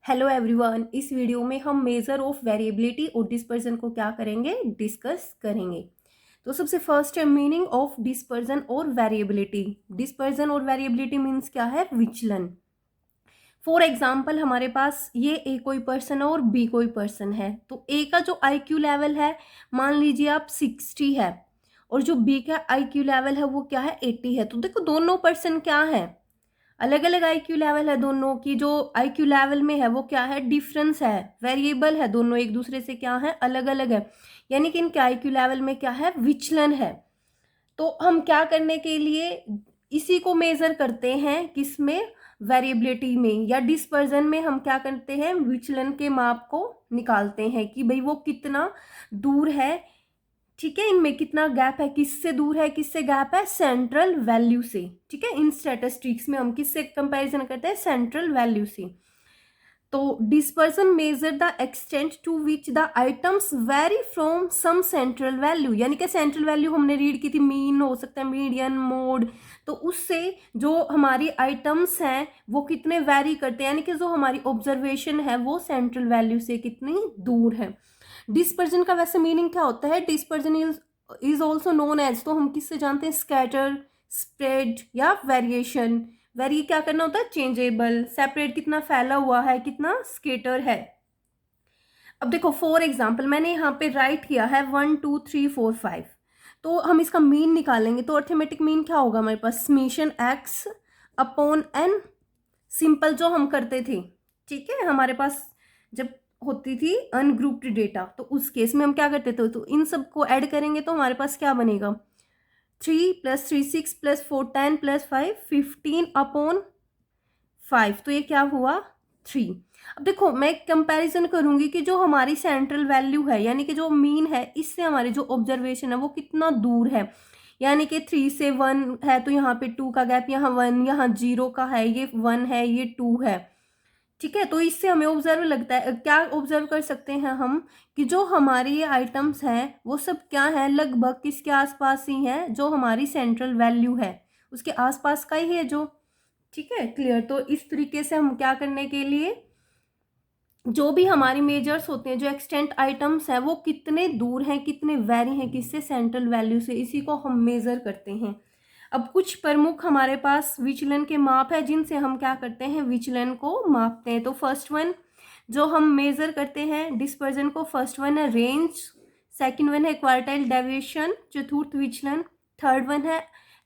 Hello everyone, इस video में हम मेजर ऑफ वेरिएबिलिटी और डिस्पर्जन को क्या करेंगे, डिस्कस करेंगे। तो सबसे फर्स्ट है मीनिंग ऑफ डिस्पर्जन और वेरिएबिलिटी। डिस्पर्जन और वेरिएबिलिटी मीन्स क्या है, विचलन। फॉर एग्जाम्पल हमारे पास ये ए कोई पर्सन है और बी कोई पर्सन है। तो ए का जो IQ लेवल है मान लीजिए आप 60 है और जो बी का IQ लेवल है वो क्या है, 80 है। तो देखो दोनों पर्सन क्या है, अलग अलग IQ लेवल है। दोनों की जो IQ लेवल में है वो क्या है, डिफरेंस है, वेरिएबल है, दोनों एक दूसरे से क्या है, अलग अलग है। यानी कि इनके IQ लेवल में क्या है, विचलन है। तो हम क्या करने के लिए इसी को मेजर करते हैं, किसमें, वेरिएबिलिटी में या डिस्पर्जन में। हम क्या करते हैं, विचलन के माप को निकालते हैं कि भाई वो कितना दूर है, ठीक है, इनमें कितना गैप है, किससे दूर है, किससे गैप है, सेंट्रल वैल्यू से। ठीक है, इन स्टैटिस्टिक्स में हम किससे कंपैरिजन करते हैं, सेंट्रल वैल्यू से। तो dispersion measure the extent to which the items vary from some central value. यानी कि सेंट्रल वैल्यू हमने रीड की थी, मीन हो सकता है, मीडियन, मोड। तो उससे जो हमारी आइटम्स हैं वो कितने वेरी करते हैं, यानी कि जो हमारी ऑब्जर्वेशन है वो सेंट्रल वैल्यू से कितनी दूर है। डिस्पर्जन का वैसे मीनिंग क्या होता है, dispersion is also known as, तो हम किससे जानते हैं, स्कैटर, स्प्रेड या वेरिएशन। वेरी क्या करना होता है, चेंजेबल। सेपरेट कितना फैला हुआ है, कितना स्केटर है। अब देखो फॉर एग्जाम्पल मैंने यहाँ पे राइट किया है 1 2 3 4 5। तो हम इसका मीन निकालेंगे। तो अर्थमेटिक मीन क्या होगा हमारे पास, summation x upon n, simple जो हम करते थे। ठीक है, हमारे पास जब होती थी अनग्रुप्ड डेटा तो उस केस में हम क्या करते थे, तो इन सबको ऐड करेंगे तो हमारे पास क्या बनेगा, 3 + 3 6 + 4 10 + 5 15 अपॉन 5। तो ये क्या हुआ, 3। अब देखो मैं कंपैरिजन करूंगी कि जो हमारी सेंट्रल वैल्यू है यानी कि जो मीन है, इससे हमारी जो ऑब्जर्वेशन है वो कितना दूर है। यानी कि 3 से 1 है तो यहाँ पे 2 का गैप, यहाँ 1, यहाँ 0 का है, ये 1 है, ये 2 है। ठीक है, तो इससे हमें ऑब्जर्व लगता है, क्या ऑब्जर्व कर सकते हैं हम, कि जो हमारी ये आइटम्स हैं वो सब क्या है, लगभग किसके आसपास ही है, जो हमारी सेंट्रल वैल्यू है उसके आसपास का ही है जो। ठीक है, क्लियर। तो इस तरीके से हम क्या करने के लिए, जो भी हमारी मेजर्स होते हैं, जो एक्सटेंट आइटम्स हैं वो कितने दूर हैं, कितने वेरी हैं किससे, सेंट्रल वैल्यू से, इसी को हम मेजर करते हैं। अब कुछ प्रमुख हमारे पास विचलन के माप है जिनसे हम क्या करते हैं, विचलन को मापते हैं। तो फर्स्ट वन जो हम मेजर करते हैं डिस्पर्जन को, फर्स्ट वन है रेंज, सेकंड वन है क्वार्टाइल डेविएशन, चतुर्थ विचलन, थर्ड वन है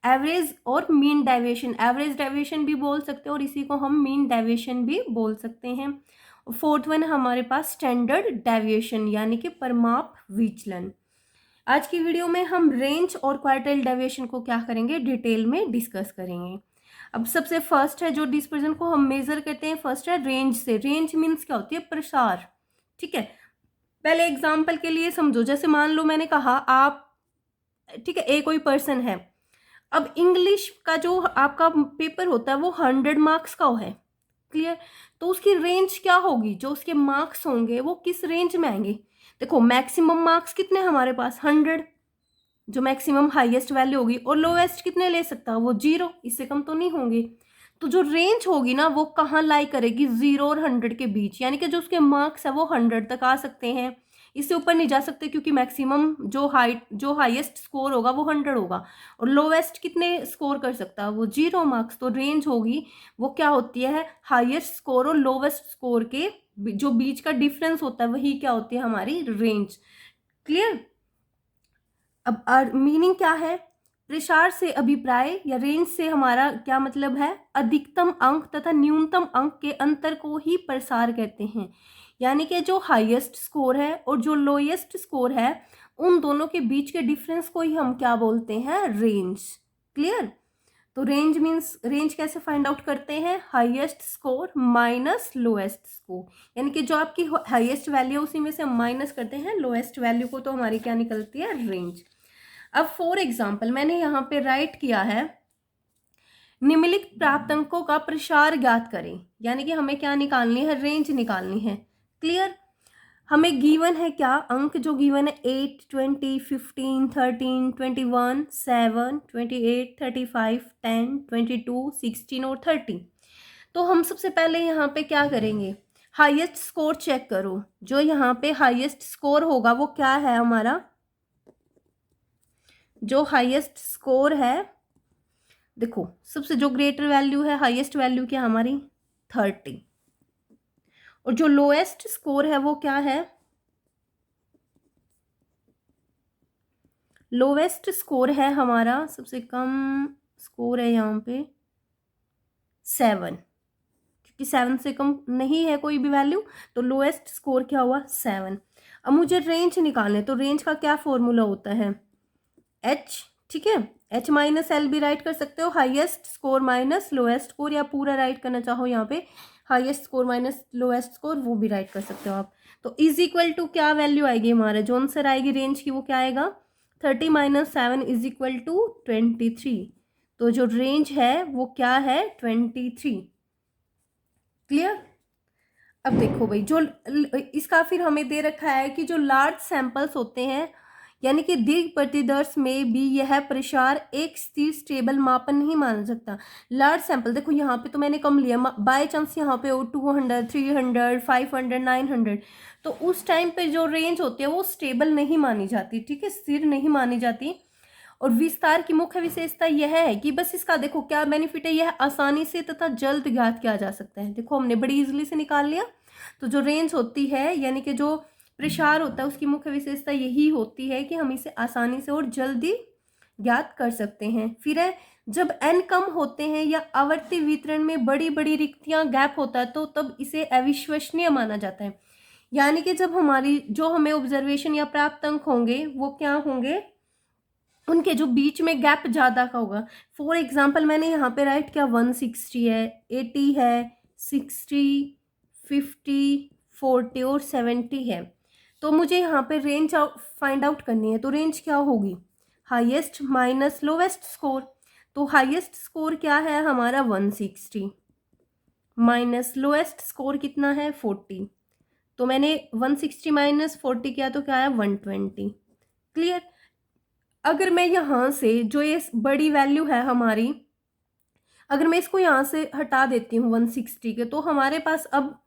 एवरेज और मीन डेविएशन। एवरेज डेविएशन भी बोल सकते हैं और इसी को हम मीन डेविएशन भी बोल सकते हैं। फोर्थ वन है हमारे पास स्टैंडर्ड डेविएशन यानी कि परमाप विचलन। आज की वीडियो में हम रेंज और क्वार्टाइल डेविएशन को क्या करेंगे, डिटेल में डिस्कस करेंगे। अब सबसे फर्स्ट है जो डिस्पर्जन को हम मेजर करते हैं, फर्स्ट है रेंज से। रेंज मीन्स क्या होती है, प्रसार। ठीक है, पहले एग्जाम्पल के लिए समझो, जैसे मान लो मैंने कहा आप, ठीक है, ए कोई पर्सन है। अब इंग्लिश का जो आपका पेपर होता है वो 100 मार्क्स का है, क्लियर। तो उसकी रेंज क्या होगी, जो उसके मार्क्स होंगे वो किस रेंज में आएंगे। देखो मैक्सिमम मार्क्स कितने हमारे पास, 100, जो मैक्सिमम हाईएस्ट वैल्यू होगी, और लोएस्ट कितने ले सकता है वो, 0, इससे कम तो नहीं होंगे। तो जो रेंज होगी ना वो कहाँ लाई करेगी, 0 और 100 के बीच, यानी कि जो उसके मार्क्स है वो 100 तक आ सकते हैं, इससे ऊपर नहीं जा सकते, क्योंकि मैक्सिमम जो हाईएस्ट स्कोर होगा वो 100 होगा, और लोवेस्ट कितने स्कोर कर सकता है वो, 0 मार्क्स। तो रेंज होगी वो क्या होती है, हाईएस्ट स्कोर और लोवेस्ट स्कोर के जो बीच का डिफरेंस होता है वही क्या होती है, हमारी रेंज। क्लियर। अब मीनिंग क्या है, प्रसार से अभिप्राय या रेंज से हमारा क्या मतलब है, अधिकतम अंक तथा न्यूनतम अंक के अंतर को ही प्रसार कहते हैं। यानी कि जो हाईएस्ट स्कोर है और जो लोएस्ट स्कोर है उन दोनों के बीच के डिफरेंस को ही हम क्या बोलते हैं, रेंज। क्लियर। तो रेंज मीन्स, रेंज कैसे फाइंड आउट करते हैं, highest score minus lowest score, यानी कि जो आपकी हाईएस्ट वैल्यू उसी में से हम माइनस करते हैं लोएस्ट वैल्यू को, तो हमारी क्या निकलती है, रेंज। अब फॉर एग्जाम्पल मैंने यहाँ पे राइट किया है, निम्नलिखित प्राप्त अंकों का प्रसार ज्ञात करें, यानी कि हमें क्या निकालनी है, रेंज निकालनी है। क्लियर। हमें गिवन है क्या, अंक जो गिवन है 8 20 15 13 21 7 28 35 10 22 16 और 30। तो हम सबसे पहले यहाँ पे क्या करेंगे, हाईएस्ट स्कोर चेक करो, जो यहाँ पे हाईएस्ट स्कोर होगा वो क्या है हमारा, जो हाईएस्ट स्कोर है, देखो सबसे जो ग्रेटर वैल्यू है, हाईएस्ट वैल्यू क्या हमारी 30, और जो लोएस्ट स्कोर है वो क्या है, लोवेस्ट स्कोर है हमारा, सबसे कम स्कोर है यहाँ पे 7, क्योंकि 7 से कम नहीं है कोई भी वैल्यू, तो लोएस्ट स्कोर क्या हुआ 7। अब मुझे रेंज निकालने, तो रेंज का क्या फॉर्मूला होता है, एच, ठीक है, एच माइनस एल भी राइट कर सकते हो, highest score minus lowest score, या पूरा राइट करना चाहो यहाँ पे highest score minus lowest score, वो भी राइट कर सकते हो आप। तो इज इक्वल टू क्या वैल्यू आएगी हमारा, जो आंसर आएगी रेंज की वो क्या आएगा, 30 माइनस 7 इज इक्वल टू 23। तो जो रेंज है वो क्या है 23। क्लियर। अब देखो भाई, जो इसका फिर हमें दे रखा है कि जो लार्ज सैंपल्स होते हैं, यानी कि दीर्घ प्रतिदर्श में भी यह प्रसार एक स्थिर स्टेबल मापन नहीं माना सकता। लार्ज सैंपल देखो यहाँ पे तो मैंने कम लिया, बाय चांस यहाँ पे 200, 300, 500, 900, तो उस टाइम पे जो रेंज होती है वो स्टेबल नहीं मानी जाती, ठीक है, स्थिर नहीं मानी जाती। और विस्तार की मुख्य विशेषता यह है कि बस इसका देखो क्या बेनिफिट है, यह आसानी से तथा जल्द ज्ञात किया जा सकता है। देखो हमने बड़ी इजीली से निकाल लिया। तो जो रेंज होती है, यानी कि जो प्रसार होता है, उसकी मुख्य विशेषता यही होती है कि हम इसे आसानी से और जल्दी ज्ञात कर सकते हैं। फिर है, जब n कम होते हैं या आवर्ती वितरण में बड़ी बड़ी रिक्तियां गैप होता है, तो तब इसे अविश्वसनीय माना जाता है। यानी कि जब हमारी जो हमें ऑब्जर्वेशन या प्राप्त अंक होंगे वो क्या होंगे, उनके जो बीच में गैप ज़्यादा का होगा। फॉर एग्जाम्पल मैंने यहाँ पे राइट किया 160 है, 80 है, 60, 50, 40 और 70 है। तो मुझे यहाँ पे रेंज फाइंड आउट करनी है। तो रेंज क्या होगी, हाईएस्ट माइनस लोवेस्ट स्कोर। तो हाईएस्ट स्कोर क्या है हमारा 160 माइनस लोएस्ट स्कोर कितना है 40। तो मैंने 160 माइनस 40 किया तो क्या है 120। क्लियर। अगर मैं यहाँ से जो ये बड़ी वैल्यू है हमारी, अगर मैं इसको यहाँ से हटा देती हूँ 160 के, तो हमारे पास अब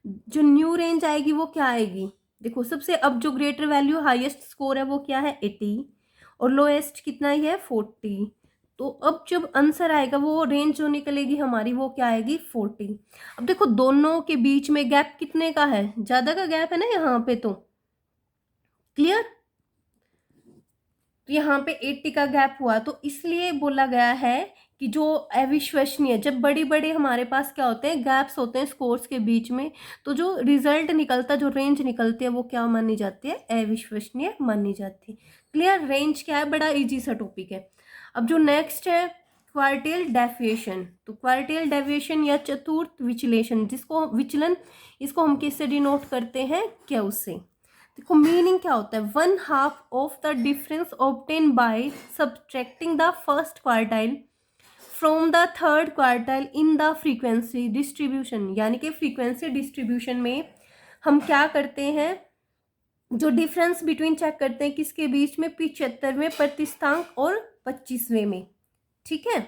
जो न्यू रेंज आएगी वो क्या आएगी, देखो सबसे अब जो ग्रेटर वैल्यू हाईएस्ट स्कोर है वो क्या है 80 और लोएस्ट कितना ही है 40। तो अब जब आंसर आएगा वो रेंज जो निकलेगी हमारी वो क्या आएगी 40। अब देखो दोनों के बीच में गैप कितने का है, ज़्यादा का गैप है ना यहाँ पे। तो क्लियर। तो यहाँ पे 80 का गैप हुआ, तो इसलिए बोला गया है कि जो अविश्वसनीय, जब बड़ी बड़ी हमारे पास क्या होते हैं गैप्स होते हैं स्कोर्स के बीच में, तो जो रिजल्ट निकलता, जो रेंज निकलती है वो क्या मानी जाती है, अविश्वसनीय मानी जाती है। क्लियर। रेंज क्या है, बड़ा इजी सा टॉपिक है। अब जो नेक्स्ट है क्वार्टाइल डेविएशन। तो क्वार्टाइल डेविएशन या चतुर्थ विचलन, जिसको विचलन, इसको हम किससे डिनोट करते हैं, क्यू से। देखो मीनिंग क्या होता है, 1/2 of the difference obtain by subtracting the first quartile from the third quartile in the frequency distribution. यानी कि फ्रीक्वेंसी डिस्ट्रीब्यूशन में हम क्या करते हैं, जो डिफरेंस बिटवीन चेक करते हैं किसके बीच में, 75वें प्रतिस्थांक और 25वें में। ठीक है।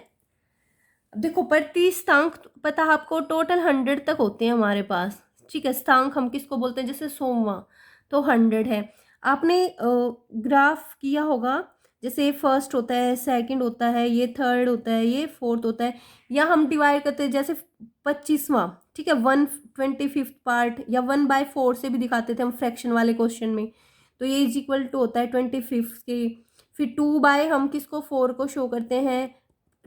अब देखो प्रतिस्थांक पता है आपको, टोटल 100 तक होते हैं हमारे पास। ठीक है। स्थांक हम किसको बोलते हैं, जैसे 100वां तो 100 है। आपने ग्राफ किया होगा, जैसे फर्स्ट होता है, सेकंड होता है, ये थर्ड होता है, ये फोर्थ होता है, या हम डिवाइड करते हैं जैसे 25वां, ठीक है, 1/25 पार्ट, या 1/4 से भी दिखाते थे हम फ्रैक्शन वाले क्वेश्चन में। तो ये इज इक्वल टू होता है 25 के। फिर 2 हम किसको 4 को शो करते हैं,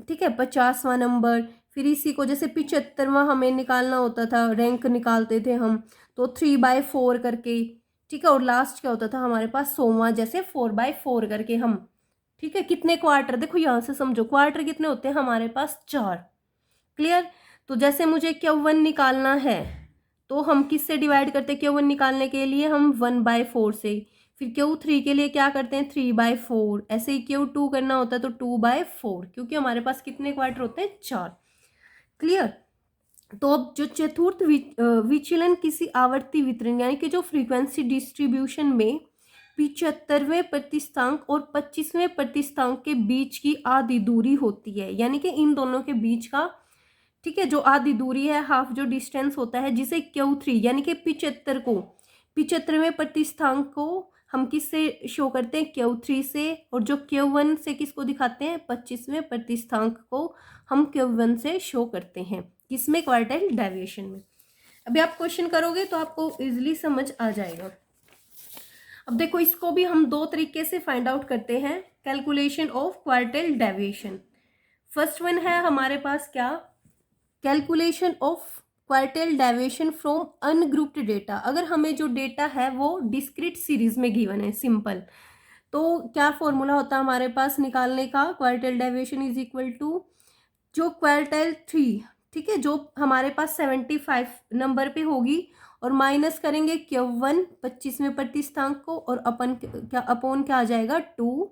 ठीक है, 50वां नंबर। फिर इसी को जैसे 75वां हमें निकालना होता था, रैंक निकालते थे हम, तो 3/4 करके, ठीक है। और लास्ट क्या होता था हमारे पास 100वां, जैसे 4/4 करके हम, ठीक है। कितने क्वार्टर, देखो यहाँ से समझो क्वार्टर कितने होते हैं हमारे पास 4। क्लियर। तो जैसे मुझे Q1 निकालना है तो हम किससे डिवाइड करते हैं, Q1 निकालने के लिए हम 1/4 से। फिर Q3 के लिए क्या करते हैं 3/4, ऐसे ही Q2 करना होता है तो 2/4, क्योंकि हमारे पास कितने क्वार्टर होते हैं 4। क्लियर। तो अब जो चतुर्थ विचलन किसी आवर्ती वितरण, यानी कि जो फ्रीक्वेंसी डिस्ट्रीब्यूशन में 75वें प्रतिस्थांक और 25वें प्रतिस्थांक के बीच की आधी दूरी होती है, यानी कि इन दोनों के बीच का ठीक है, जो आधी दूरी है, हाफ जो डिस्टेंस होता है, जिसे Q3 यानी कि 75 को 75वें प्रतिस्थांक को हम किससे शो करते हैं, Q3 से, और जो Q1 से किसको दिखाते हैं, 25वें प्रतिस्थांक को हम Q1 से शो करते हैं, किसमें, क्वार्टाइल डेविएशन में। अभी आप क्वेश्चन करोगे तो आपको इजीली समझ आ जाएगा। अब देखो, इसको भी हम दो तरीके से फाइंड आउट करते हैं, calculation of quartile deviation. First one है हमारे पास क्या, calculation of quartile deviation from ungrouped data. अगर हमें जो डेटा है वो डिस्क्रीट सीरीज में गिवन है, सिंपल, तो क्या फॉर्मूला होता है हमारे पास निकालने का, quartile deviation is equal to जो क्वार्टाइल 3, ठीक है, जो हमारे पास 75 नंबर पे होगी, और माइनस करेंगे Q1 25वें प्रतिस्थांक को, और अपन क्या अपोन क्या आ जाएगा 2।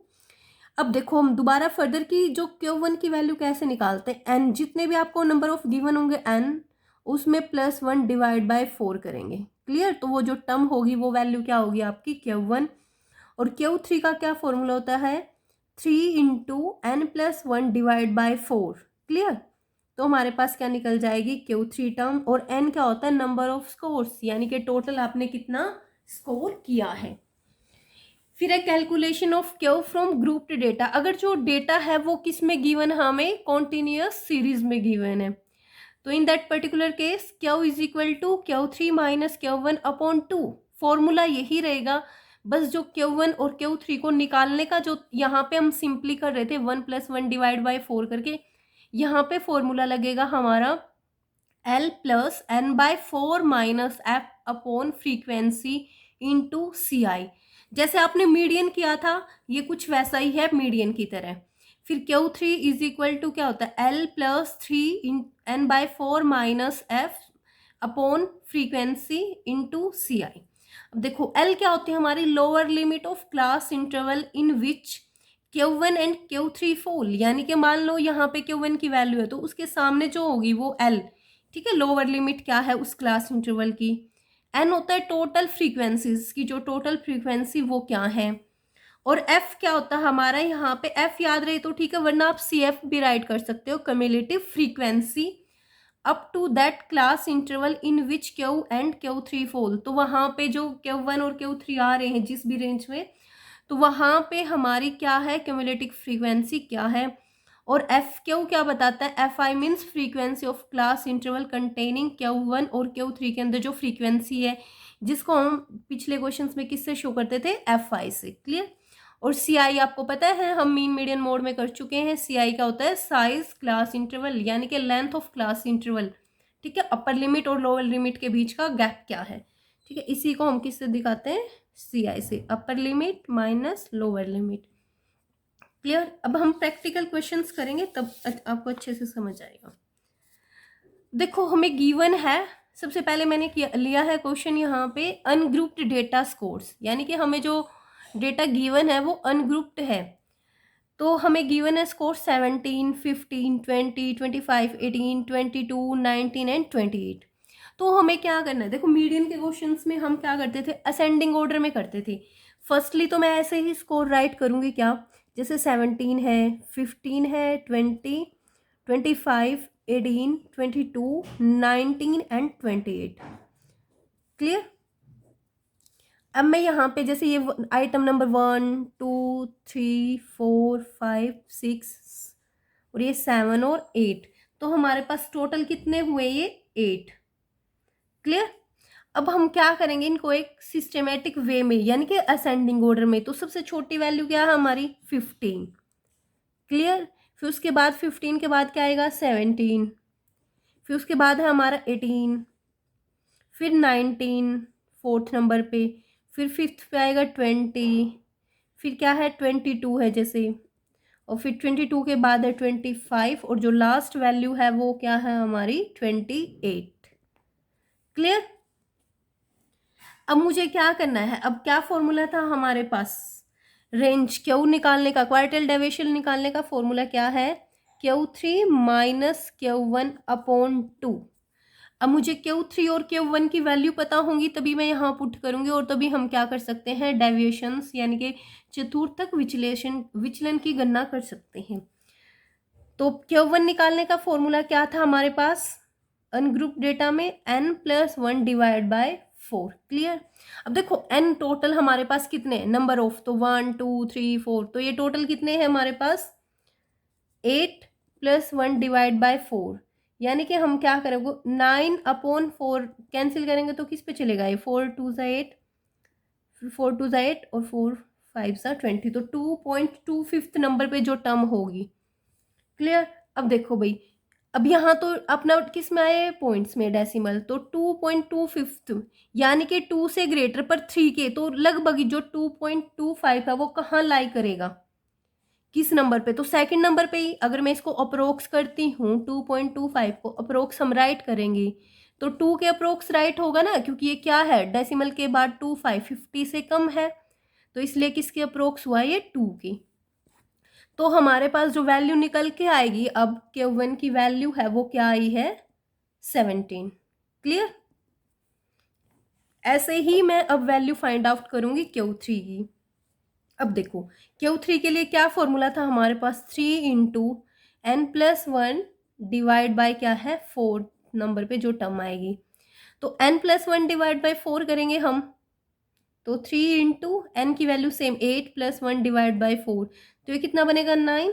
अब देखो हम दोबारा फर्दर की जो Q1 की वैल्यू कैसे निकालते हैं, n जितने भी आपको नंबर ऑफ गिवन होंगे n, उसमें +1 डिवाइड बाय 4 करेंगे, क्लियर। तो वो जो टर्म होगी वो वैल्यू क्या होगी आपकी Q1, और Q3 का क्या फॉर्मूला होता है, 3 into n+1 divide by 4, clear. तो हमारे पास क्या निकल जाएगी, Q3 टर्म, और n क्या होता है, नंबर ऑफ स्कोर्स, यानी कि टोटल आपने कितना स्कोर किया है। फिर है calculation of Q from grouped data. अगर जो डेटा है वो किस में गिवन है, हमें कॉन्टिन्यूअस सीरीज में गिवन है, तो in that particular case Q is equal to Q3 minus Q1 upon 2। Formula यही रहेगा, बस जो Q1 और Q3 को निकालने का जो यहाँ पे हम सिंपली कर रहे थे 1+1 डिवाइड बाय 4 करके, यहाँ पे फॉर्मूला लगेगा हमारा L plus N by 4 minus F upon frequency into CI। जैसे आपने मीडियन किया था, ये कुछ वैसा ही है मीडियन की तरह। फिर Q3 इज इक्वल टू क्या होता है, L plus 3 N by 4 minus F upon frequency into CI। अब देखो L क्या होती है हमारी, lower limit of class interval in which Q1 and Q3 fall, यानी कि मान लो यहाँ पे Q1 की वैल्यू है तो उसके सामने जो होगी वो L, ठीक है, लोअर लिमिट क्या है उस क्लास इंटरवल की। n होता है टोटल फ्रीक्वेंसीज की, जो टोटल फ्रीक्वेंसी वो क्या है, और f क्या होता है हमारा, यहाँ पे f याद रहे तो ठीक है, वरना आप CF भी राइट कर सकते हो, cumulative frequency up to that class interval in which Q and Q3 fall. तो वहाँ पे जो Q1 और Q3 आ रहे हैं जिस भी रेंज में, तो वहाँ पे हमारी क्या है, क्यूमुलेटिव फ्रीक्वेंसी क्या है। और एफ क्यू क्या बताता है, F I means frequency of class interval containing Q1 और Q3 के अंदर जो फ्रीक्वेंसी है, जिसको हम पिछले क्वेश्चंस में किससे शो करते थे, एफ आई से, क्लियर। और CI आपको पता है, हम मीन मीडियन मोड में कर चुके हैं। CI क्या होता है, साइज क्लास इंटरवल, यानी कि लेंथ ऑफ क्लास इंटरवल, ठीक है, अपर लिमिट और लोअर लिमिट के बीच का गैप क्या है, ठीक है। इसी को हम किससे दिखाते हैं, CI से, upper limit minus lower limit, clear. अब हम प्रैक्टिकल क्वेश्चंस करेंगे तब आपको अच्छे से समझ आएगा। देखो हमें गिवन है, सबसे पहले मैंने लिया है क्वेश्चन यहाँ पे अनग्रुप्ड डेटा स्कोर्स, यानी कि हमें जो डेटा गिवन है वो अनग्रुप्ड है। तो हमें गिवन है स्कोर 17, 15, 20, 25, 18, 22, 19 एंड 28। तो हमें क्या करना है, देखो मीडियन के क्वेश्चंस में हम क्या करते थे, असेंडिंग ऑर्डर में करते थे। फर्स्टली तो मैं ऐसे ही स्कोर राइट करूँगी क्या, जैसे 17 है, 15 है, 20, 25, 18, 22, 19 एंड 28, क्लियर। अब मैं यहाँ पे जैसे ये आइटम नंबर 1, 2, 3, 4, 5, 6 और ये 7 और 8, तो हमारे पास टोटल कितने हुए, ये 8, क्लियर। अब हम क्या करेंगे, इनको एक सिस्टमेटिक वे में, यानी कि असेंडिंग ऑर्डर में। तो सबसे छोटी वैल्यू क्या है हमारी, 15, क्लियर। फिर उसके बाद 15 के बाद क्या आएगा, 17, फिर उसके बाद है हमारा 18, फिर 19 फोर्थ नंबर पे, फिर फिफ्थ पे आएगा 20, फिर क्या है 22 है जैसे, और फिर 22 के बाद है 25, और जो लास्ट वैल्यू है वो क्या है हमारी 28, क्लियर। अब मुझे क्या करना है, अब क्या फॉर्मूला था हमारे पास, रेंज Q निकालने का, क्वार्टाइल डेविएशन निकालने का फॉर्मूला क्या है, Q3 माइनस Q1 अपॉन 2। अब मुझे Q3 और Q1 की वैल्यू पता होंगी तभी मैं यहाँ पुट करूँगी, और तभी हम क्या कर सकते हैं, डेविएशंस यानी कि चतुर्थक विचलन की गणना कर सकते हैं, तो Q1 निकालने का फॉर्मूला क्या था हमारे पास अनग्रुप डेटा में n+1 डिवाइड बाय 4। क्लियर। अब देखो n टोटल हमारे पास कितने नंबर ऑफ, तो 1 2 3 4, तो ये टोटल कितने हैं हमारे पास 8+1 डिवाइड बाय 4, यानी कि हम क्या करेंगे 9/4 कैंसिल करेंगे तो किस पे चलेगा ये 4 2 8, 4 2 8 और 4 5 20, तो 2.25 नंबर पे जो टर्म होगी। क्लियर। अब देखो भाई, अब यहाँ तो अपना किस में आए पॉइंट्स में डेसिमल, तो 2.25 यानी कि 2 से ग्रेटर पर 3 के, तो लगभग जो 2.25 है वो कहाँ लाई करेगा किस नंबर पे, तो सेकंड नंबर पे ही। अगर मैं इसको अप्रोक्स करती हूँ 2.25 को अप्रोक्स हम राइट करेंगे तो 2 के अप्रोक्स राइट होगा ना, क्योंकि ये क्या है डेसिमल के बाद 50 से कम है, तो इसलिए किसके अप्रोक्स हुआ ये 2 की। तो हमारे पास जो वैल्यू निकल के आएगी अब Q1 की वैल्यू है वो क्या आई है 17। क्लियर। ऐसे ही मैं अब वैल्यू फाइंड आउट करूंगी Q3 की। अब देखो Q3 के लिए क्या फॉर्मूला था हमारे पास 3 × n+1 डिवाइड बाय क्या है 4 नंबर पे जो टर्म आएगी, तो n+1 डिवाइड बाय 4 करेंगे हम, तो 3 × n की वैल्यू सेम 8+1 डिवाइड बाय 4, तो ये कितना बनेगा 9,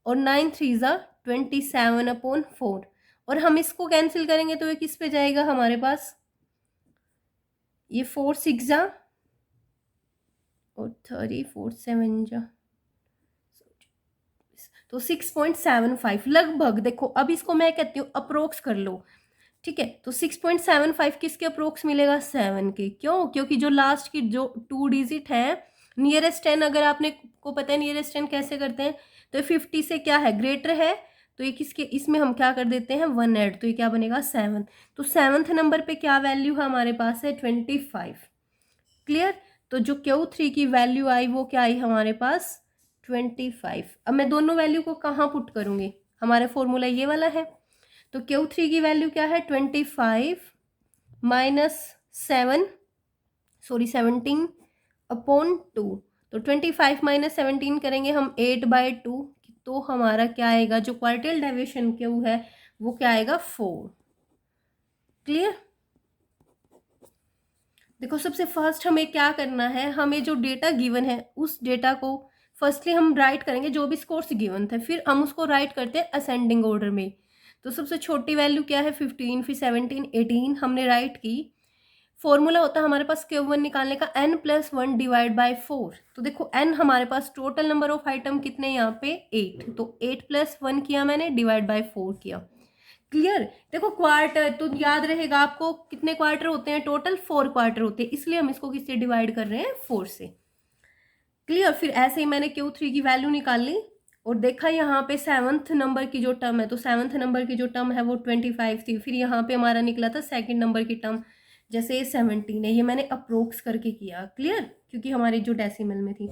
और 9 3 ज़ा 27/4, और हम इसको कैंसिल करेंगे तो ये किस पे जाएगा हमारे पास, ये 4 6 ज़ा और 3 4 7 जा, तो 6.75 लगभग। देखो अब इसको मैं कहती हूँ अप्रोक्स कर लो, ठीक है, तो 6.75 किसके अप्रोक्स मिलेगा 7 के। क्यों, क्योंकि जो लास्ट की जो 2 डिजिट है नियरेस्ट 10, अगर आपने को पता है नियरेस्ट 10 कैसे करते हैं, तो 50 से क्या है ग्रेटर है, तो ये किसके, इसमें हम क्या कर देते हैं 1 ऐड, तो ये क्या बनेगा 7, तो 7th नंबर पे क्या वैल्यू है हमारे पास है 25। क्लियर। तो जो Q3 की वैल्यू आई वो क्या आई हमारे पास 25। अब मैं दोनों वैल्यू को कहाँ पुट करूँगी, हमारा फॉर्मूला ये वाला है, तो Q3 की वैल्यू क्या है 25 माइनस 17/2, तो 25 माइनस 17 करेंगे हम 8/2, तो हमारा क्या आएगा जो क्वार्टाइल डेविएशन Q है वो क्या आएगा 4। क्लियर। देखो सबसे फर्स्ट हमें क्या करना है, हमें जो डेटा गिवन है उस डेटा को फर्स्टली हम राइट करेंगे जो भी स्कोर्स गिवन थे, फिर हम उसको राइट करते हैं असेंडिंग ऑर्डर में। तो सबसे छोटी वैल्यू क्या है 15, फिर 17 18 हमने राइट की। फॉर्मूला होता है हमारे पास Q1 निकालने का n+1 डिवाइड बाय 4, तो देखो n हमारे पास टोटल नंबर ऑफ आइटम कितने यहाँ पे 8, तो 8+1 किया मैंने डिवाइड बाय 4 किया। क्लियर। देखो क्वार्टर तो याद रहेगा आपको कितने क्वार्टर होते हैं टोटल 4 क्वार्टर होते हैं, इसलिए हम इसको किससे डिवाइड कर रहे हैं 4 से। क्लियर। फिर ऐसे ही मैंने Q3 की वैल्यू निकाल ली और देखा यहाँ पे 7th नंबर की जो टर्म है, तो 7th नंबर की जो टर्म है वो 25 थी, फिर यहाँ पे हमारा निकला था सेकंड नंबर की टर्म, जैसे 17 है, ये मैंने अप्रोक्स करके किया। क्लियर, क्योंकि हमारी जो डेसिमल में थी।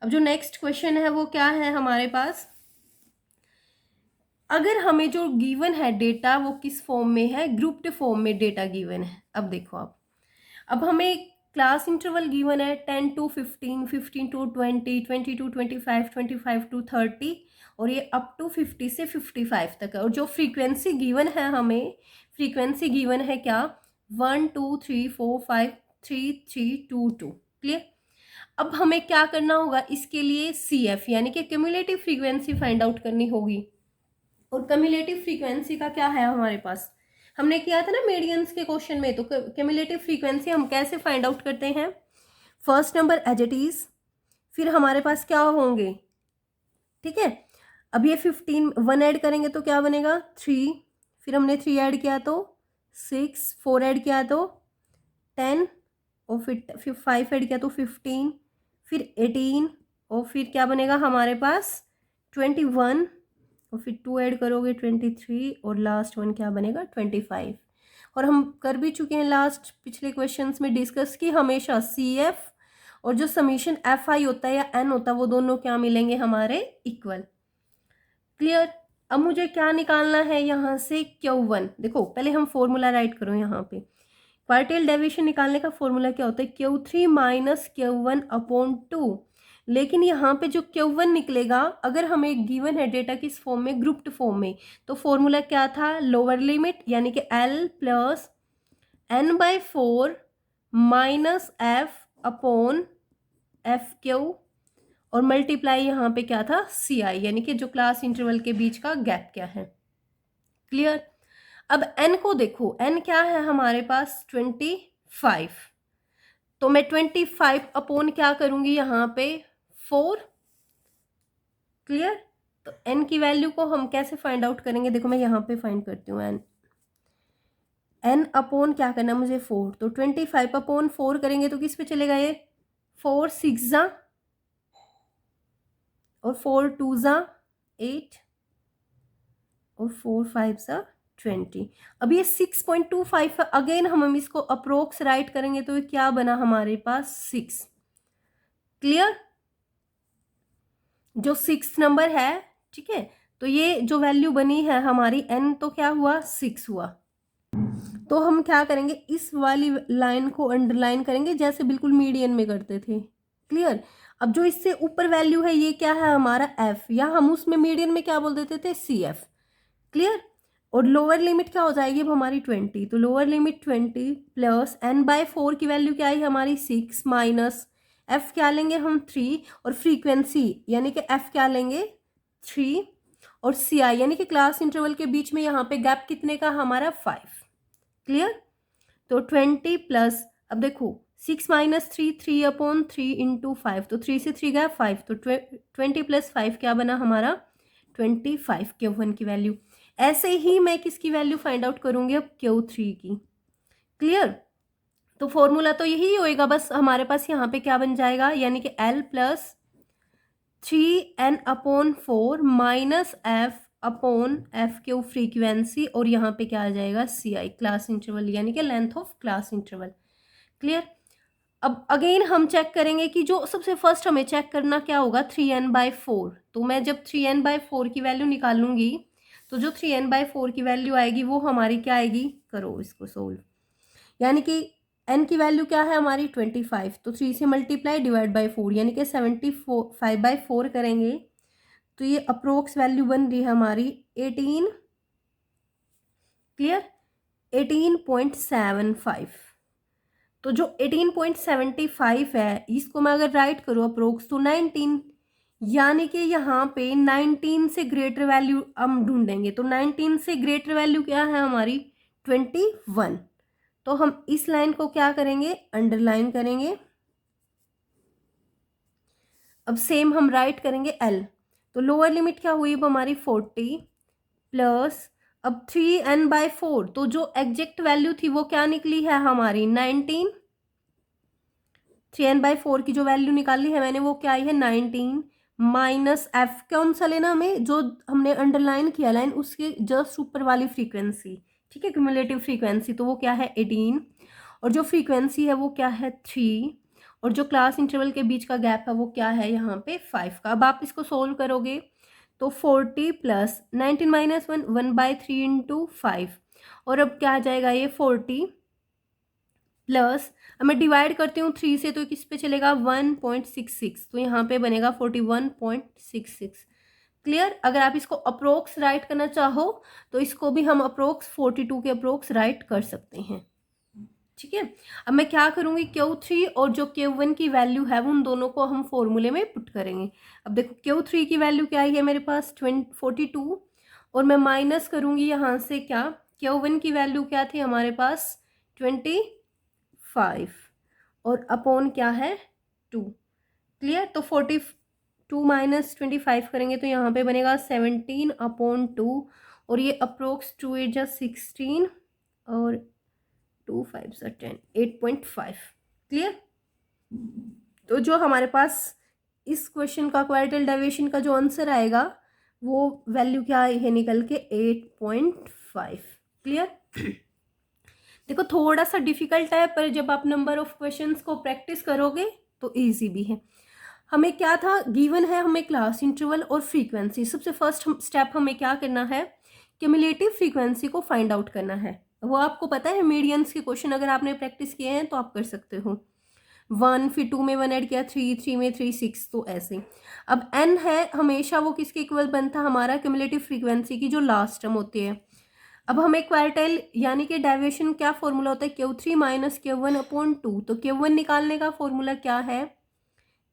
अब जो नेक्स्ट क्वेश्चन है वो क्या है हमारे पास, अगर हमें जो गिवन है डेटा वो किस फॉर्म में है ग्रुप्ड फॉर्म में डेटा गिवन है। अब देखो आप, अब हमें क्लास इंटरवल गिवन है 10 to 15, 15 to 20, 20 to 25, 25 to 30 और ये अप टू 50 से 55 तक है। और जो फ्रीक्वेंसी गिवन है हमें, फ्रीक्वेंसी गिवन है क्या 1 2 3 4 5 3 3 2 2। क्लियर। अब हमें क्या करना होगा इसके लिए CF यानी कि क्यूमुलेटिव फ्रीक्वेंसी फाइंड आउट करनी होगी। और कम्युलेटिव फ्रीक्वेंसी का क्या है हमारे पास, हमने किया था ना मीडियंस के क्वेश्चन में, तो कम्युलेटिव फ्रीक्वेंसी हम कैसे फाइंड आउट करते हैं, first number as it is, फिर हमारे पास क्या होंगे, ठीक है। अब ये 15 1 ऐड करेंगे तो क्या बनेगा 3, फिर हमने 3 ऐड किया तो 6, 4 ऐड किया तो 10 और फिर 5 ऐड किया तो 15, फिर 18 और फिर क्या बनेगा हमारे पास 21 और फिर 2 ऐड करोगे 23 और लास्ट वन क्या बनेगा 25। और हम कर भी चुके हैं लास्ट पिछले क्वेश्चंस में डिस्कस की, हमेशा CF और जो समीशन FI होता है या N होता है वो दोनों क्या मिलेंगे हमारे इक्वल। क्लियर। अब मुझे क्या निकालना है यहाँ से Q1, देखो पहले हम फॉर्मूला राइट करो यहाँ पे, क्वार्टाइल डेविएशन निकालने का फॉर्मूला क्या होता है Q3 माइनस Q1/2, लेकिन यहाँ पे जो Q1 निकलेगा, अगर हमें गिवन है डेटा किस फॉर्म में, ग्रुप्ड फॉर्म में, तो फॉर्मूला क्या था, लोअर लिमिट यानी कि L plus n/4 minus F upon FQ और मल्टीप्लाई यहाँ पे क्या था, CI, यानी कि जो क्लास इंटरवल के बीच का गैप क्या है। क्लियर। अब n को देखो, n क्या है हमारे पास 25, तो मैं 25 अपॉन क्या करूंगी यहाँ पे 4। क्लियर। तो n की वैल्यू को हम कैसे फाइंड आउट करेंगे, देखो मैं यहाँ पे फाइंड करती हूँ n अपॉन क्या करना मुझे 4, तो 25 अपॉन 4 करेंगे तो किस पे चलेगा ये, 4 6 जा और 4 2 जा 8 और 4 5 जा 20। अब ये 6.25 अगेन हम इसको अप्रोक्स राइट करेंगे तो ये क्या बना हमारे पास 6। क्लियर। जो 6 नंबर है, ठीक है, तो ये जो वैल्यू बनी है हमारी n, तो क्या हुआ 6 हुआ। तो हम क्या करेंगे, इस वाली लाइन को अंडरलाइन करेंगे जैसे बिल्कुल मीडियन में करते थे। क्लियर। अब जो इससे ऊपर वैल्यू है ये क्या है हमारा f, या हम उसमें मीडियन में क्या बोल देते थे CF। क्लियर। और लोअर लिमिट क्या हो जाएगी अब हमारी 20, तो लोअर लिमिट 20 प्लस n/4 की वैल्यू क्या आई हमारी 6 माइनस f क्या लेंगे हम 3 और फ्रीक्वेंसी यानी कि f क्या लेंगे 3 और CI यानी कि क्लास इंटरवल के बीच में यहाँ पे गैप कितने का हमारा 5। क्लियर। तो 20 प्लस, अब देखो 6 माइनस 3 3 अपॉन 3 इंटू 5, तो 3 से 3 गया 5, तो 20 प्लस 5 क्या बना हमारा 25 Q1 की वैल्यू। ऐसे ही मैं किसकी वैल्यू फाइंड आउट करूंगी अब Q3 की। क्लियर। तो फॉर्मूला तो यही होएगा, बस हमारे पास यहाँ पे क्या बन जाएगा, यानी कि L plus 3n upon 4 minus F upon FQ frequency और यहाँ पे क्या आ जाएगा CI क्लास इंटरवल यानी कि length of class interval. Clear. अब अगेन हम चेक करेंगे कि जो सबसे फर्स्ट हमें चेक करना क्या होगा 3n/4, तो मैं जब 3n/4 की वैल्यू निकालूंगी तो जो 3n/4 की वैल्यू आएगी वो हमारी क्या आएगी, करो इसको सोल्व, यानी कि n की वैल्यू क्या है हमारी 25, तो 3 से मल्टीप्लाई डिवाइड बाई 4 यानी कि 75/4 करेंगे तो ये अप्रोक्स वैल्यू बन रही है हमारी 18। क्लियर। 18.75, तो जो 18.75 है इसको मैं अगर राइट करूँ अप्रोक्स तो 19, यानी कि यहाँ पे 19 से ग्रेटर वैल्यू हम ढूंढेंगे, तो 19 से ग्रेटर वैल्यू क्या है हमारी 21, तो हम इस लाइन को क्या करेंगे अंडरलाइन करेंगे। अब सेम हम राइट करेंगे L, तो लोअर लिमिट क्या हुई अब हमारी 40 प्लस अब 3n/4, तो जो एग्जैक्ट वैल्यू थी वो क्या निकली है हमारी 19। 3n/4 की जो वैल्यू निकाली है मैंने वो क्या आई है 19 माइनस F कौन सा लेना हमें, जो हमने अंडरलाइन किया लाइन उसके जस्ट ऊपर वाली फ्रीक्वेंसी, ठीक है, क्यूमुलेटिव फ्रीक्वेंसी, तो वो क्या है 18 और जो फ्रीक्वेंसी है वो क्या है 3 और जो क्लास इंटरवल के बीच का गैप है वो क्या है यहाँ पे 5 का। अब आप इसको सोल्व करोगे तो 40 प्लस 19 माइनस 1 1/3 इंटू 5 और अब क्या आ जाएगा ये 40 प्लस, अब मैं डिवाइड करती हूँ 3 से तो किस पे चलेगा 1.66, तो यहाँ पे बनेगा 41.66। क्लियर। अगर आप इसको अप्रोक्स राइट करना चाहो तो इसको भी हम अप्रोक्स 42 के अप्रोक्स राइट कर सकते हैं। ठीक है। अब मैं क्या करूँगी Q3 और जो Q1 की वैल्यू है उन दोनों को हम फॉर्मूले में पुट करेंगे। अब देखो Q3 की वैल्यू क्या है मेरे पास 42 और मैं माइनस करूँगी यहाँ से क्या, Q1 की वैल्यू क्या थी हमारे पास 25 और अपॉन क्या है 2। क्लियर। तो 42 माइनस 25 करेंगे तो यहाँ पे बनेगा 17/2 और ये अप्रोक्स 2 8 जा 16 और 2 5 जा 10 8.5। क्लियर। तो जो हमारे पास इस क्वेश्चन का क्वाड्रेटिक डेविएशन का जो आंसर आएगा वो वैल्यू क्या है निकल के 8.5। क्लियर। देखो थोड़ा सा डिफिकल्ट है पर जब आप नंबर ऑफ क्वेश्चंस को प्रैक्टिस करोगे तो इजी भी है। हमें क्या था गिवन है, हमें क्लास इंटरवल और फ्रीक्वेंसी। सबसे फर्स्ट स्टेप हमें क्या करना है क्यूमुलेटिव फ्रीक्वेंसी को फाइंड आउट करना है। वो आपको पता है मीडियंस के क्वेश्चन अगर आपने प्रैक्टिस किए हैं तो आप कर सकते हो। 1, फिर 2 में 1 ऐड किया 3, 3 में 3 6, तो ऐसे। अब n है हमेशा वो किसके इक्वल बनता है, हमारा क्यूमुलेटिव फ्रीक्वेंसी की जो लास्ट टर्म होती है। अब हमें क्वार्टाइल यानी कि डेविएशन क्या फॉर्मूला होता है, Q3 माइनस Q1/2। तो Q1 निकालने का फॉर्मूला क्या है,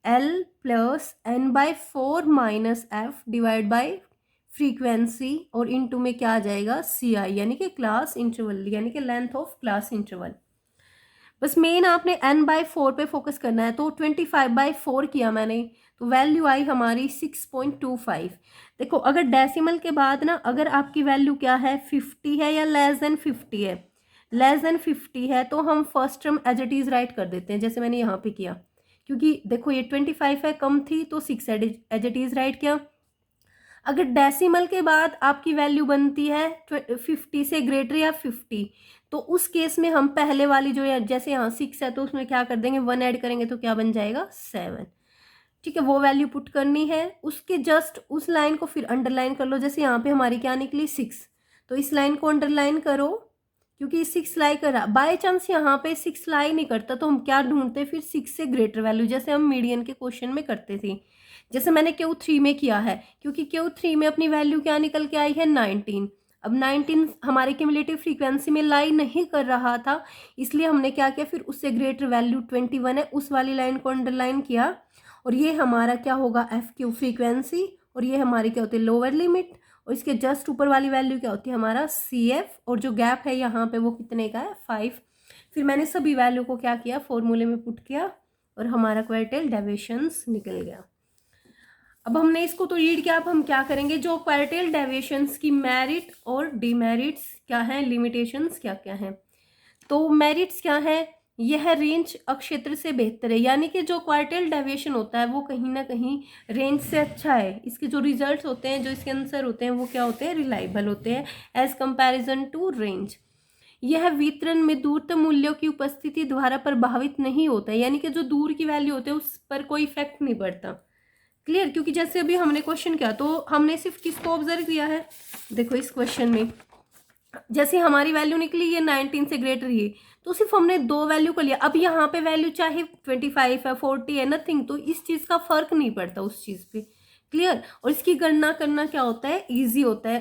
L plus n/4 minus f divide by frequency, और इनटू में क्या आ जाएगा CI यानी कि क्लास इंटरवल यानी कि लेंथ ऑफ क्लास इंटरवल। बस मेन आपने n/4 पे फोकस करना है। तो 25/4 किया मैंने, तो वैल्यू आई हमारी 6.25। देखो अगर डेसिमल के बाद ना अगर आपकी वैल्यू क्या है 50 है या लेस देन 50 है, लेस देन 50 है तो हम first term as it is write कर देते हैं, जैसे मैंने यहाँ पे किया। क्योंकि देखो ये 25 है, कम थी तो 6 एज इट इज राइट किया। अगर डेसिमल के बाद आपकी वैल्यू बनती है 50 से ग्रेटर या 50, तो उस केस में हम पहले वाली जो है, जैसे यहाँ 6 है तो उसमें क्या कर देंगे 1 ऐड करेंगे तो क्या बन जाएगा 7। ठीक है, वो वैल्यू पुट करनी है। उसके जस्ट उस लाइन को फिर अंडरलाइन कर लो, जैसे यहाँ पे हमारी क्या निकली 6, तो इस लाइन को अंडरलाइन करो क्योंकि 6 लाई कर रहा। बाय चांस यहाँ पे 6 लाई नहीं करता तो हम क्या ढूंढते फिर 6 से ग्रेटर वैल्यू, जैसे हम मीडियन के क्वेश्चन में करते थे, जैसे मैंने Q3 में किया है। क्योंकि Q3 में अपनी वैल्यू क्या निकल के आई है 19। अब 19 हमारे क्यूमुलेटिव फ्रीक्वेंसी में लाई नहीं कर रहा था, इसलिए हमने क्या किया फिर उससे ग्रेटर वैल्यू 21 है उस वाली लाइन को अंडरलाइन किया। और ये हमारा क्या होगा FQ फ्रीक्वेंसी, और ये हमारी क्या होती है लोअर लिमिट, और इसके जस्ट ऊपर वाली वैल्यू क्या होती है हमारा CF, और जो गैप है यहाँ पे वो कितने का है 5। फिर मैंने सभी वैल्यू को क्या किया फॉर्मूले में पुट किया और हमारा क्वार्टाइल डेविएशंस निकल गया। अब हमने इसको तो रीड किया, अब हम क्या करेंगे जो क्वार्टाइल डेविएशंस की मेरिट और डिमेरिट्स क्या हैं, लिमिटेशंस क्या क्या हैं। तो मेरिट्स क्या है, यह रेंज अक्षेत्र से बेहतर है, यानी कि जो क्वार्टाइल डेविएशन होता है वो कहीं ना कहीं रेंज से अच्छा है। इसके जो रिजल्ट्स होते हैं, जो इसके आंसर होते हैं वो क्या होते हैं, रिलायबल होते हैं एज कंपैरिजन टू रेंज। यह वितरण में दूरतम मूल्यों की उपस्थिति द्वारा प्रभावित नहीं होता है, यानी कि जो दूर की वैल्यू होते हैं उस पर कोई इफेक्ट नहीं पड़ता। क्लियर, क्योंकि जैसे अभी हमने क्वेश्चन किया तो हमने सिर्फ किसको ऑब्जर्व किया है, देखो इस क्वेश्चन में जैसे हमारी वैल्यू निकली ये 19 से ग्रेटर ही, तो सिर्फ हमने 2 वैल्यू को लिया। अब यहाँ पे वैल्यू चाहे 25 है 40 है नथिंग, तो इस चीज़ का फर्क नहीं पड़ता उस चीज़ पे। क्लियर, और इसकी गणना करना क्या होता है ईजी होता है।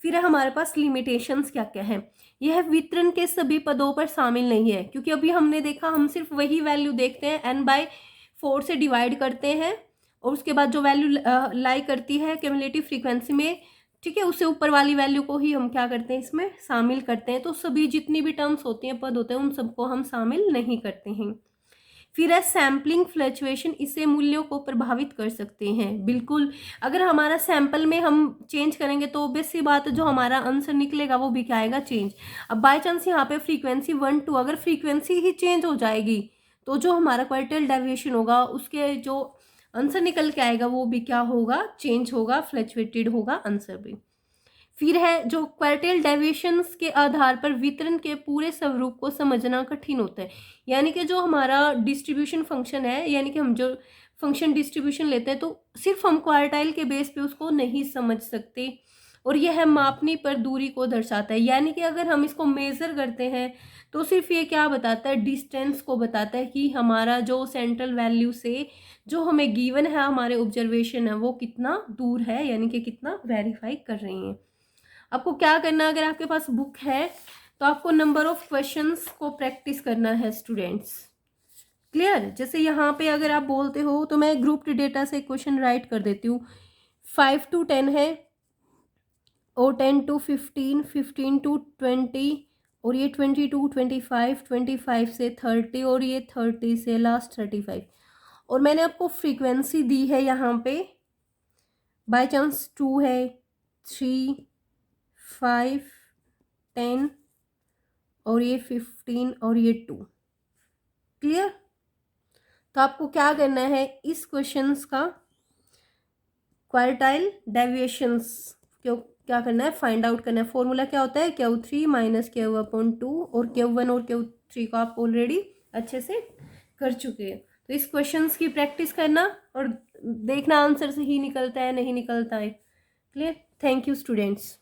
फिर हमारे पास लिमिटेशंस क्या क्या है, यह वितरण के सभी पदों पर शामिल नहीं है, क्योंकि अभी हमने देखा हम सिर्फ वही वैल्यू देखते हैं n/4 से डिवाइड करते हैं और उसके बाद जो वैल्यू लाई करती है क्यूमुलेटिव फ्रीक्वेंसी में, ठीक है, उससे ऊपर वाली वैल्यू को ही हम क्या करते हैं इसमें शामिल करते हैं। तो सभी जितनी भी टर्म्स होती हैं पद होते हैं उन सबको हम शामिल नहीं करते हैं। फिर है सैम्पलिंग फ्लक्चुएशन, इससे मूल्यों को प्रभावित कर सकते हैं। बिल्कुल, अगर हमारा सैंपल में हम चेंज करेंगे तो ऑब्वियस सी बात है जो हमारा आंसर निकलेगा वो भी क्या आएगा चेंज। अब बाय चांस यहाँ पे फ्रीक्वेंसी 1 2 अगर फ्रीक्वेंसी ही चेंज हो जाएगी तो जो हमारा क्वार्टाइल डेविएशन होगा उसके जो आंसर निकल के आएगा वो भी क्या होगा चेंज होगा, फ्लक्चुएटेड होगा आंसर भी। फिर है जो क्वार्टाइल डेविएशंस के आधार पर वितरण के पूरे स्वरूप को समझना कठिन होता है, यानी कि जो हमारा डिस्ट्रीब्यूशन फंक्शन है, यानी कि हम जो फंक्शन डिस्ट्रीब्यूशन लेते हैं तो सिर्फ हम क्वार्टाइल के बेस पे उसको नहीं समझ सकते, और यह मापनी पर दूरी को दर्शाता है। यानी कि अगर हम इसको मेज़र करते हैं तो सिर्फ ये क्या बताता है डिस्टेंस को बताता है कि हमारा जो सेंट्रल वैल्यू से जो हमें गिवन है हमारे ऑब्जर्वेशन है वो कितना दूर है, यानी कि कितना वेरीफाई कर रही हैं। आपको क्या करना है, अगर आपके पास बुक है तो आपको नंबर ऑफ क्वेश्चंस को प्रैक्टिस करना है स्टूडेंट्स। क्लियर, जैसे यहाँ पे अगर आप बोलते हो तो मैं ग्रुप डेटा से क्वेश्चन राइट कर देती हूँ। 5 to 10 है और 10 to 15, 15 to 20 और ये 20 to 25, 25 से 30 और ये 30 से लास्ट 35। और मैंने आपको फ्रीक्वेंसी दी है यहाँ पे, बाय चांस 2 है, 3, 5, 10 और ये 15 और ये 2। क्लियर, तो आपको क्या करना है इस क्वेश्चंस का क्वार्टाइल डेविएशंस क्यों क्या करना है फाइंड आउट करना है। फॉर्मूला क्या होता है Q3 माइनस Q/2 और Q1 और Q3 को आप ऑलरेडी अच्छे से कर चुके हैं। तो इस क्वेश्चंस की प्रैक्टिस करना और देखना आंसर सही निकलता है नहीं निकलता है। Clear, thank you students.